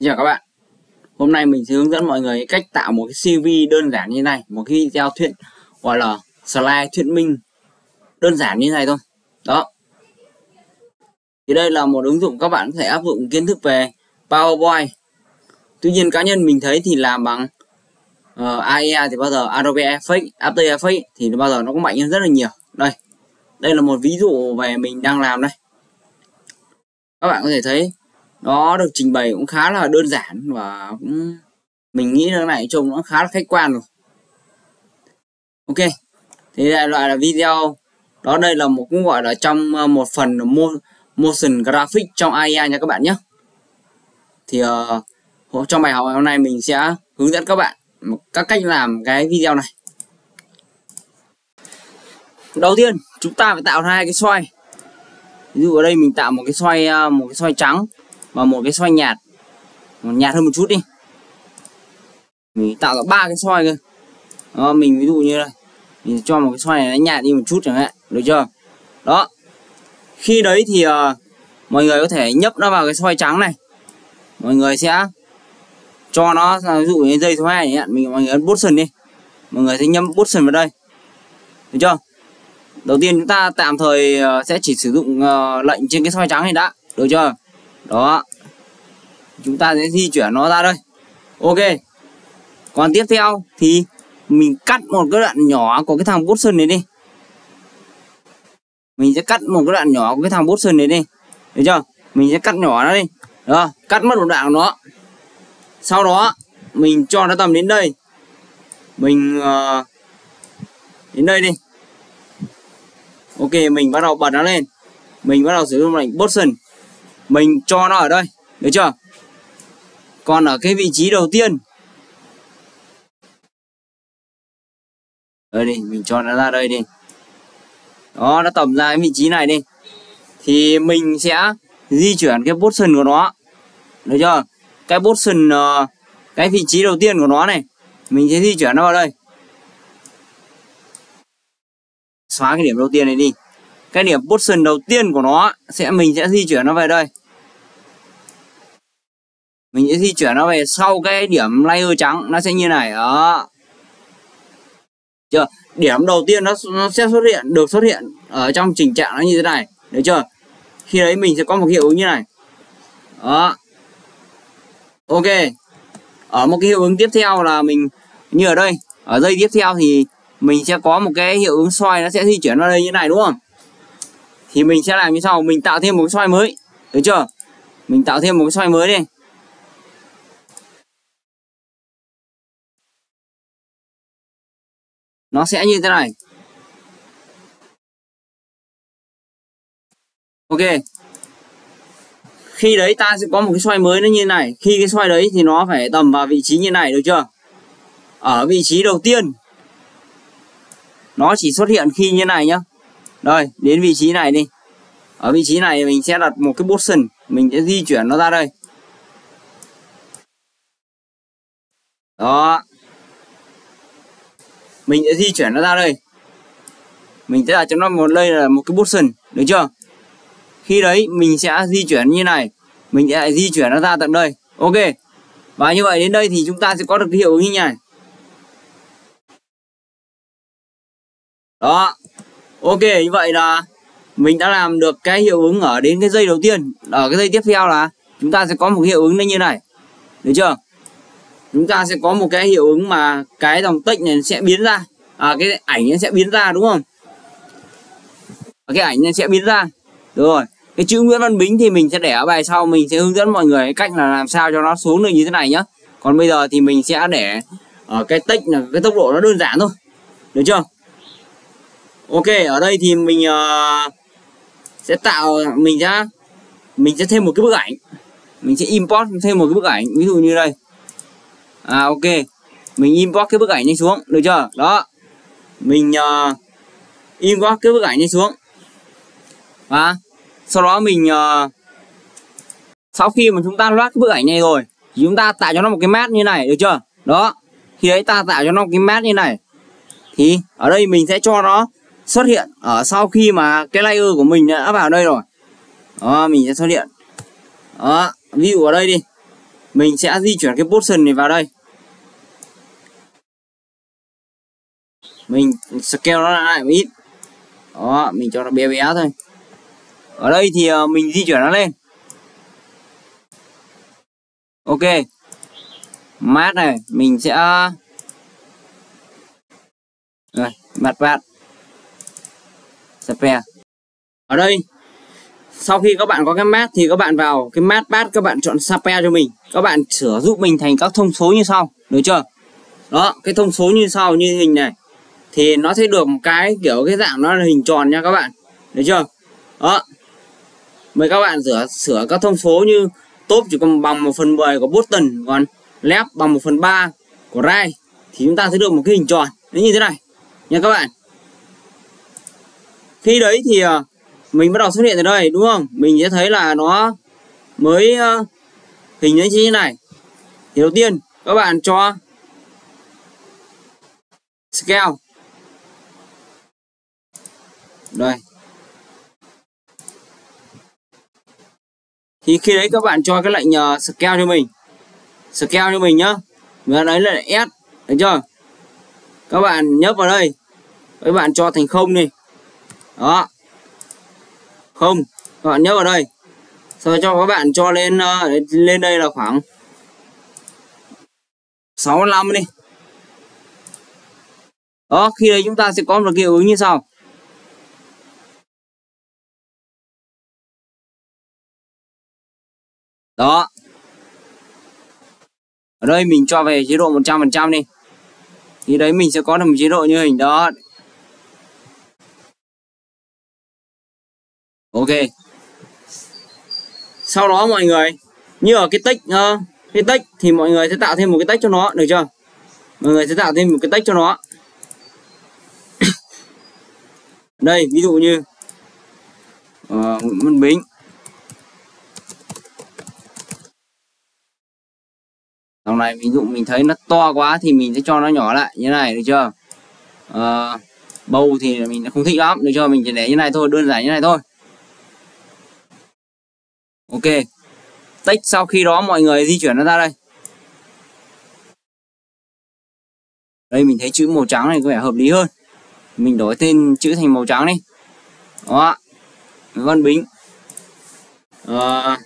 Chào các bạn, hôm nay mình sẽ hướng dẫn mọi người cách tạo một cái CV đơn giản như này, một cái video gọi là slide thuyết minh đơn giản như này thôi. Đó. Thì đây là một ứng dụng các bạn có thể áp dụng kiến thức về PowerPoint. Tuy nhiên cá nhân mình thấy thì làm bằng AEA thì bao giờ Adobe Effects, After Effects thì bao giờ nó cũng mạnh hơn rất là nhiều. Đây là một ví dụ về mình đang làm đây. Các bạn có thể thấy nó được trình bày cũng khá là đơn giản và cũng mình nghĩ cái này trông nó khá là khách quan rồi. Ok, thì đại loại là video đó, đây là cũng gọi là trong một phần motion graphic trong AI nha các bạn nhé. Thì trong bài học hôm nay mình sẽ hướng dẫn các bạn các cách làm cái video này. Đầu tiên chúng ta phải tạo ra hai cái xoay. Ví dụ ở đây mình tạo một cái xoay trắng và một cái xoay nhạt hơn một chút đi. Mình tạo ra 3 cái xoay cơ. Đó, mình ví dụ như đây, mình cho một cái xoay này nó nhạt đi một chút chẳng hạn, được chưa? Đó. Khi đấy thì mọi người có thể nhấp nó vào cái xoay trắng này. Mọi người sẽ cho nó, ví dụ như dây số 2 chẳng hạn, mọi người ấn button đi. Mọi người sẽ nhấp button vào đây. Được chưa? Đầu tiên chúng ta tạm thời sẽ chỉ sử dụng lệnh trên cái xoay trắng này đã, được chưa? Đó. Chúng ta sẽ di chuyển nó ra đây. Ok. Còn tiếp theo thì mình cắt một cái đoạn nhỏ của cái thằng button này đi. Mình sẽ cắt một cái đoạn nhỏ của cái thằng button này đi. Được chưa? Mình sẽ cắt nhỏ nó đi. Đó, cắt mất một đoạn của nó. Sau đó mình cho nó tầm đến đây. Mình đến đây đi. Ok, mình bắt đầu bật nó lên. Mình bắt đầu sử dụng lệnh button. Mình cho nó ở đây, được chưa? Còn ở cái vị trí đầu tiên, đây đi, mình cho nó ra đây đi. Đó, nó tầm ra cái vị trí này đi. Thì mình sẽ di chuyển cái button của nó, được chưa? Cái button, cái vị trí đầu tiên của nó này, mình sẽ di chuyển nó vào đây. Xóa cái điểm đầu tiên này đi. Cái điểm button đầu tiên của nó mình sẽ di chuyển nó về đây. Mình sẽ di chuyển nó về sau cái điểm layer trắng, nó sẽ như này. Đó. Chưa? Điểm đầu tiên nó sẽ xuất hiện ở trong tình trạng nó như thế này, được chưa? Khi đấy mình sẽ có một hiệu ứng như này. Đó. Ok. Ở một cái hiệu ứng tiếp theo là mình như ở đây, ở dây tiếp theo thì mình sẽ có một cái hiệu ứng xoay, nó sẽ di chuyển vào đây như này, đúng không? Thì mình sẽ làm như sau, mình tạo thêm một cái xoay mới, được chưa? Mình tạo thêm một cái xoay mới đi. Nó sẽ như thế này. Ok. Khi đấy ta sẽ có một cái xoay mới nó như này. Khi cái xoay đấy thì nó phải tầm vào vị trí như này, được chưa? Ở vị trí đầu tiên nó chỉ xuất hiện khi như này nhá. Đây, đến vị trí này đi. Ở vị trí này mình sẽ đặt một cái button, mình sẽ di chuyển nó ra đây. Đó. Mình sẽ di chuyển nó ra đây. Mình sẽ đặt cho nó đây là một cái button, được chưa? Khi đấy mình sẽ di chuyển như này, mình sẽ lại di chuyển nó ra tận đây. Ok. Và như vậy đến đây thì chúng ta sẽ có được cái hiệu ứng như này. Đó. Ok, như vậy là mình đã làm được cái hiệu ứng ở đến cái dây đầu tiên. Ở cái dây tiếp theo là chúng ta sẽ có một cái hiệu ứng như này. Được chưa? Chúng ta sẽ có một cái hiệu ứng mà cái dòng text này sẽ biến ra. Cái ảnh nó sẽ biến ra, đúng không? Cái ảnh này sẽ biến ra. Được rồi. Cái chữ Nguyễn Văn Bính thì mình sẽ để ở bài sau, mình sẽ hướng dẫn mọi người cách là làm sao cho nó xuống được như thế này nhá. Còn bây giờ thì mình sẽ để ở cái text là cái tốc độ nó đơn giản thôi. Được chưa? Ok, ở đây thì mình sẽ mình sẽ thêm một cái bức ảnh. Mình sẽ import thêm một cái bức ảnh, ví dụ như đây. Ok. Mình import cái bức ảnh này xuống, được chưa? Đó. Mình import cái bức ảnh này xuống. Và sau đó mình sau khi mà chúng ta loát cái bức ảnh này rồi thì chúng ta tạo cho nó một cái mask như này, được chưa? Đó. Khi đấy ta tạo cho nó một cái mask như này. Thì ở đây mình sẽ cho nó xuất hiện ở sau khi mà cái layer của mình đã vào đây rồi. Đó, mình sẽ xuất hiện. Đó, ví dụ ở đây đi. mình sẽ di chuyển cái position này vào đây. Mình scale nó lại một ít. Đó, mình cho nó bé bé thôi. Ở đây thì mình di chuyển nó lên. Ok. Mát này, mình sẽ rồi, mặt bạn. Spare. Ở đây sau khi các bạn có cái mát thì các bạn vào cái mát bát, các bạn chọn spare cho mình. Các bạn sửa giúp mình thành các thông số như sau, được chưa? Đó, cái thông số như sau, như hình này thì nó sẽ được một cái kiểu cái dạng nó là hình tròn nha các bạn, được chưa? Đó, mời các bạn sửa các thông số như top chỉ còn bằng 1/10 của bottom, còn left bằng 1/3 của right, thì chúng ta sẽ được một cái hình tròn như thế này nha các bạn. Khi đấy thì mình bắt đầu xuất hiện ở đây, đúng không? Mình sẽ thấy là nó mới hình như thế này. Thì đầu tiên các bạn cho scale. Đây. Thì khi đấy các bạn cho cái lệnh scale cho mình. Scale cho mình nhá. Và đấy là S, được chưa? Các bạn nhấp vào đây. Các bạn cho thành 0 đi. Đó. 0. Các bạn nhấp vào đây. Sau đó cho các bạn cho lên lên đây là khoảng 65 đi. Đó, khi đấy chúng ta sẽ có một cái hiệu ứng như sau. Đó. Ở đây mình cho về chế độ 100% đi. Thì đấy mình sẽ có được một chế độ như hình đó. Ok. Sau đó mọi người, như ở cái text thì mọi người sẽ tạo thêm một cái text cho nó, được chưa? Mọi người sẽ tạo thêm một cái text cho nó. Đây, ví dụ như Nguyễn Bính. Dòng này ví dụ mình thấy nó to quá thì mình sẽ cho nó nhỏ lại như này, được chưa? Bầu thì mình không thích lắm, được chưa? Mình chỉ để như này thôi, đơn giản như này thôi. Ok. Text sau khi đó mọi người di chuyển nó ra đây. Đây mình thấy chữ màu trắng này có vẻ hợp lý hơn. Mình đổi tên chữ thành màu trắng đi. Đó. Văn Bính. Ở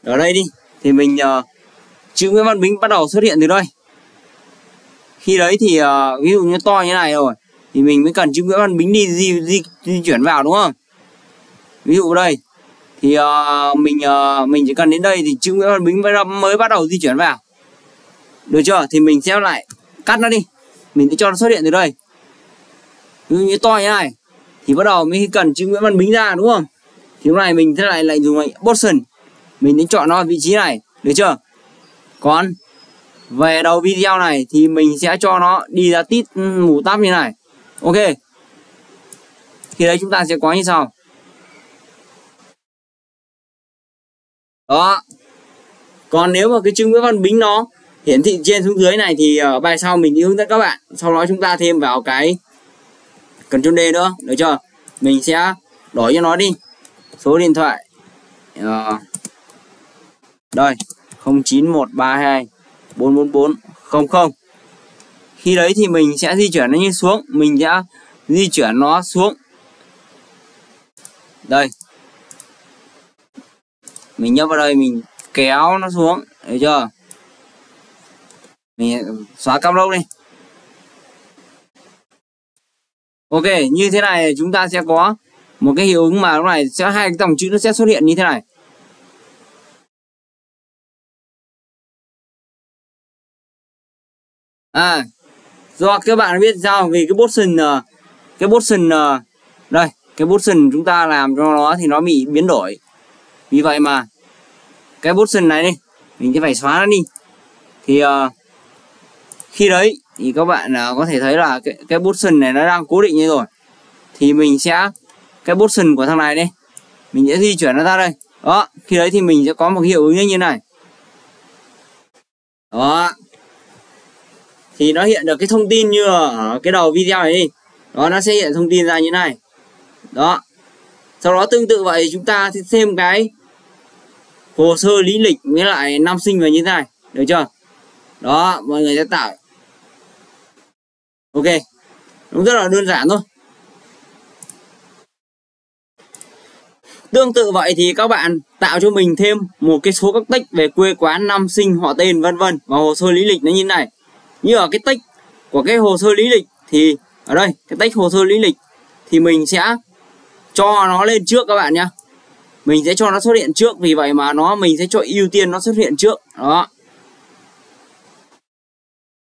đây đi. Thì mình chữ Nguyễn Văn Bính bắt đầu xuất hiện từ đây. Khi đấy thì ví dụ như to như này rồi thì mình mới cần chữ Nguyễn Văn Bính đi di chuyển vào, đúng không? Ví dụ đây thì mình chỉ cần đến đây thì chữ Nguyễn Văn Bính mới bắt đầu di chuyển vào, được chưa? Thì mình sẽ lại cắt nó đi, mình sẽ cho nó xuất hiện từ đây. Ví dụ như to như này thì bắt đầu mới cần chữ Nguyễn Văn Bính ra, đúng không? Thì lúc này mình sẽ lại dùng option, mình đến chọn nó ở vị trí này, được chưa? Còn về đầu video này thì mình sẽ cho nó đi ra tít mù tắp như này. Ok. Thì đấy chúng ta sẽ có như sau. Đó. Còn nếu mà cái chữ Nguyễn Văn Bính nó hiển thị trên xuống dưới này thì ở bài sau mình đi hướng dẫn các bạn. Sau đó chúng ta thêm vào cái Ctrl D nữa, được chưa? Mình sẽ đổi cho nó đi số điện thoại đây 09132 444 00. Khi đấy thì mình sẽ di chuyển nó như xuống, mình sẽ di chuyển nó xuống đây, mình nhấp vào đây, mình kéo nó xuống, được chưa? Mình xóa cam lốc đi. Ok, như thế này chúng ta sẽ có một cái hiệu ứng mà lúc này sẽ hai cái dòng chữ nó sẽ xuất hiện như thế này. Do các bạn biết sao, vì cái position đây, cái position chúng ta làm cho nó thì nó bị biến đổi. Vì vậy mà cái position này đi, mình sẽ phải xóa nó đi. Thì khi đấy thì các bạn có thể thấy là cái position này nó đang cố định như rồi. Thì mình sẽ cái position của thằng này đi, mình sẽ di chuyển nó ra đây. Đó, khi đấy thì mình sẽ có một hiệu ứng như này. Đó. Thì nó hiện được cái thông tin như ở cái đầu video này đi. Đó, nó sẽ hiện thông tin ra như này. Đó. Sau đó tương tự vậy chúng ta sẽ thêm cái hồ sơ lý lịch với lại năm sinh và như thế này, được chưa? Đó, mọi người sẽ tạo. Ok, cũng rất là đơn giản thôi. Tương tự vậy thì các bạn tạo cho mình thêm một cái số các tích về quê quán, năm sinh, họ tên vân vân và hồ sơ lý lịch nó như thế này. Như ở cái tích của cái hồ sơ lý lịch thì ở đây cái tích hồ sơ lý lịch thì mình sẽ cho nó lên trước các bạn nhé. Mình sẽ cho nó xuất hiện trước, vì vậy mà mình sẽ cho ưu tiên nó xuất hiện trước. Đó.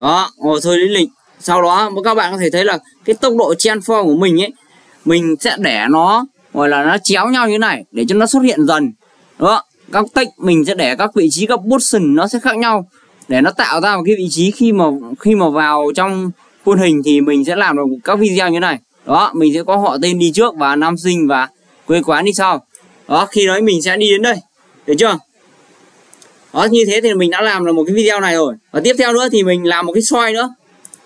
Đó, hồ sơ lý lịch. Sau đó các bạn có thể thấy là cái tốc độ transform của mình ấy, mình sẽ để nó gọi là nó chéo nhau như thế này để cho nó xuất hiện dần. Đó, các text mình sẽ để các vị trí, các position nó sẽ khác nhau để nó tạo ra một cái vị trí khi mà vào trong khuôn hình thì mình sẽ làm được các video như thế này. Đó, mình sẽ có họ tên đi trước và năm sinh và quê quán đi sau. Đó, khi đấy mình sẽ đi đến đây, được chưa? Đó, như thế thì mình đã làm được một cái video này rồi. Và tiếp theo nữa thì mình làm một cái xoay nữa.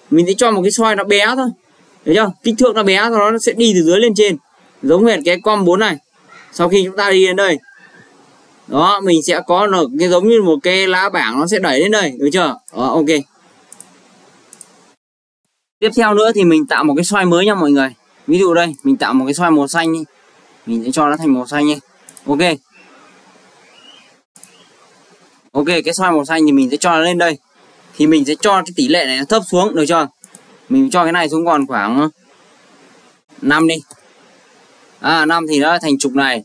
Mình sẽ cho một cái xoay nó bé thôi, được chưa? Kích thước nó bé, sau đó nó sẽ đi từ dưới lên trên, giống hệt cái com 4 này. Sau khi chúng ta đi đến đây, đó, mình sẽ có được cái giống như một cái lá bảng, nó sẽ đẩy lên đây, được chưa? Đó, ok. Tiếp theo nữa thì mình tạo một cái xoay mới nha mọi người. Ví dụ đây, mình tạo một cái xoay màu xanh đi. Mình sẽ cho nó thành màu xanh đi. Ok. Ok, cái xoay màu xanh thì mình sẽ cho nó lên đây. Thì mình sẽ cho cái tỷ lệ này thấp xuống, được chưa? Mình cho cái này xuống còn khoảng 5 đi. 5 thì nó thành chục này.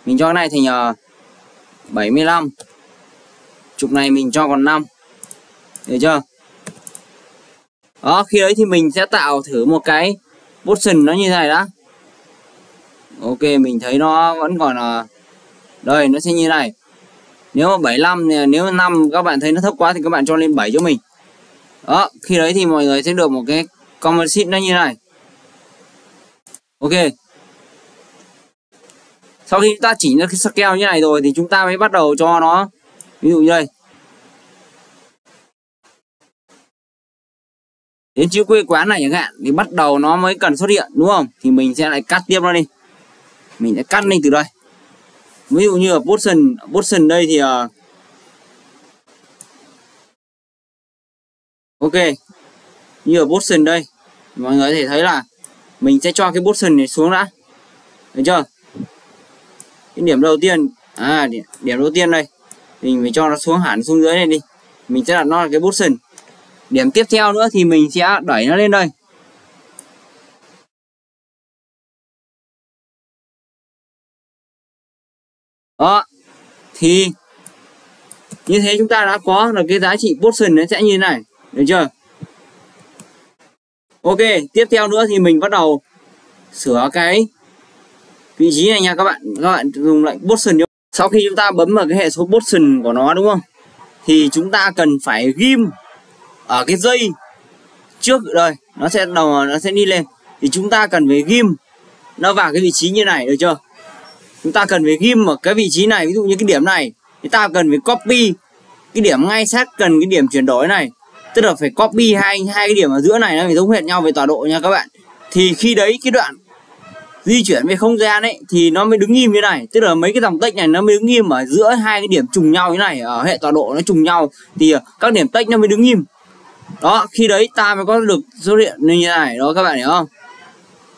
Mình cho cái này thành 75. Chục này mình cho còn 5. Được chưa? Đó, khi đấy thì mình sẽ tạo thử một cái position nó như thế này đã. Ok, mình thấy nó vẫn còn đây, nó sẽ như thế này. Nếu mà 75, nếu 5 các bạn thấy nó thấp quá thì các bạn cho lên 7 cho mình. Đó, khi đấy thì mọi người sẽ được một cái comment sheet nó như thế này. Ok. Sau khi chúng ta chỉnh ra cái scale như này rồi thì chúng ta mới bắt đầu cho nó, ví dụ như đây, đến chữ quê quán này chẳng hạn, thì bắt đầu nó mới cần xuất hiện, đúng không? Thì mình sẽ lại cắt tiếp nó đi. Mình sẽ cắt lên từ đây. Ví dụ như ở position đây thì ok. Như ở position đây, mọi người có thể thấy là mình sẽ cho cái position này xuống đã. Được chưa? Cái điểm đầu tiên, điểm đầu tiên đây, mình phải cho nó xuống hẳn xuống dưới này đi. Mình sẽ đặt nó là cái position. Điểm tiếp theo nữa thì mình sẽ đẩy nó lên đây. Đó. Thì như thế chúng ta đã có được cái giá trị position nó sẽ như thế này, được chưa? Ok, tiếp theo nữa thì mình bắt đầu sửa cái vị trí này nha các bạn. Các bạn dùng lại position. Sau khi chúng ta bấm vào cái hệ số position của nó, đúng không? Thì chúng ta cần phải ghim ở cái dây trước đây, nó sẽ đi lên. Thì chúng ta cần phải ghim nó vào cái vị trí như này, được chưa? Chúng ta cần phải ghim ở cái vị trí này, ví dụ như cái điểm này, chúng ta cần phải copy cái điểm ngay sát gần cái điểm chuyển đổi này. Tức là phải copy hai cái điểm ở giữa này nó phải giống hệt nhau về tọa độ nha các bạn. Thì khi đấy cái đoạn di chuyển về không gian ấy thì nó mới đứng nghiêm như này. Tức là mấy cái dòng text này nó mới đứng nghiêm ở giữa hai cái điểm trùng nhau như này, ở hệ tọa độ nó trùng nhau thì các điểm text nó mới đứng nghiêm. Đó, khi đấy ta mới có được xuất hiện như thế này, đó các bạn hiểu không?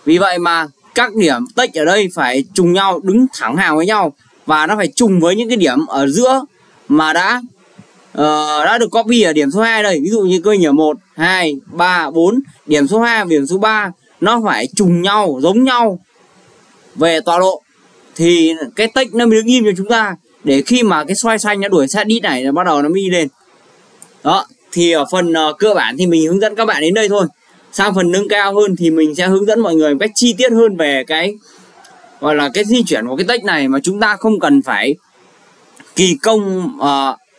Vì vậy mà các điểm text ở đây phải trùng nhau, đứng thẳng hàng với nhau, và nó phải trùng với những cái điểm ở giữa mà đã được copy ở điểm số 2 đây. Ví dụ như kênh ở 1, 2, 3, 4, điểm số 2 và điểm số 3 nó phải trùng nhau, giống nhau về tọa độ thì cái text nó mới đứng im cho chúng ta, để khi mà cái xoay xanh nó đuổi sát đít này là bắt đầu nó mới đi lên. Đó, thì ở phần cơ bản thì mình hướng dẫn các bạn đến đây thôi. Sang phần nâng cao hơn thì mình sẽ hướng dẫn mọi người một cách chi tiết hơn về cái gọi là cái di chuyển của cái text này, mà chúng ta không cần phải kỳ công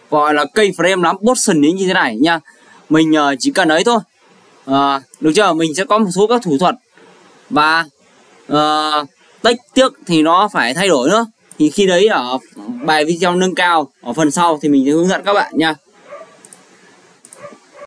gọi là cây frame lắm, position đến như thế này nha. Mình chỉ cần ấy thôi. Được chưa? Mình sẽ có một số các thủ thuật và text tiếc thì nó phải thay đổi nữa. Thì khi đấy ở bài video nâng cao ở phần sau thì mình sẽ hướng dẫn các bạn nha.